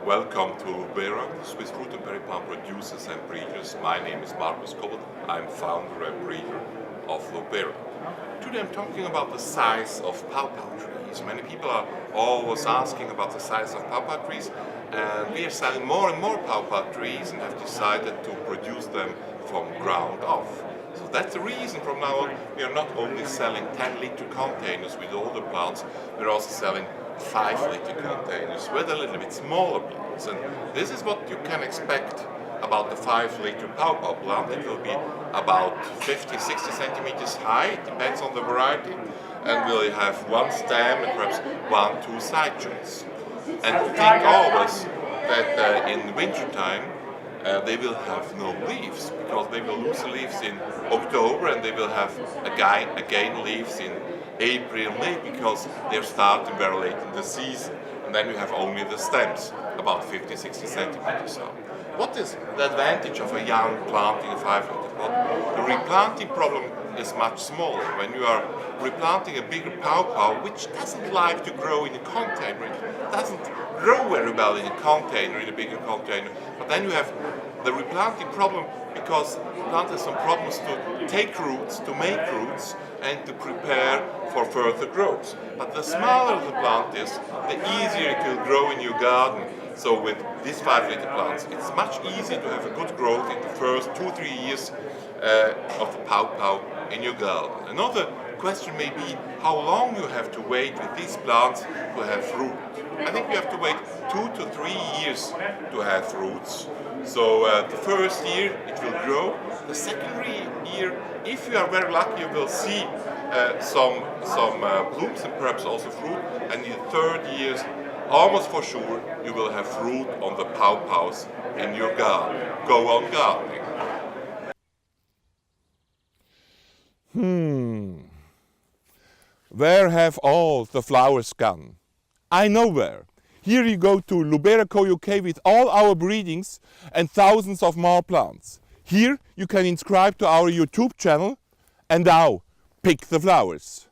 Welcome to Lubera, Swiss fruit and berry plant producers and breeders. My name is Markus Kobbel. I'm founder and breeder of Lubera. Today I'm talking about the size of pawpaw trees. Many people are always asking about the size of pawpaw trees, and we are selling more and more pawpaw trees and have decided to produce them from ground off. So that's the reason from now on we are not only selling 10-liter containers with all the plants, we're also selling 5-liter containers with a little bit smaller plants. And this is what you can expect about the 5-liter pawpaw plant. It will be about 50-60 centimeters high, it depends on the variety, and will have one stem and perhaps 1-2 side joints. And think always that in winter time they will have no leaves, because they will lose the leaves in October and they will have again leaves in April, May, because they're starting very late in the season. And then you have only the stems, about 50-60 centimeters long. What is the advantage of a young plant in a 5-liter pot? The replanting problem is much smaller. When you are replanting a bigger pawpaw, which doesn't like to grow in a container, it doesn't grow very well in a container, in a bigger container, but then you have the replanting problem because the plant has some problems to take roots, to make roots, and to prepare for further growth. But the smaller the plant is, the easier it will grow in your garden. So with these 5-liter plants, it's much easier to have a good growth in the first 2-3 years of the pawpaw in your garden. Another question may be how long you have to wait with these plants to have fruit. I think you have to wait 2 to 3 years to have fruits. So the first year it will grow. The second year, if you are very lucky, you will see some blooms and perhaps also fruit. And in the third year, almost for sure, you will have fruit on the pawpaws in your garden. Go on gardening. Where have all the flowers gone? I know where. Here you go to Lubera UK with all our breedings and thousands of more plants. Here you can subscribe to our YouTube channel, and now pick the flowers.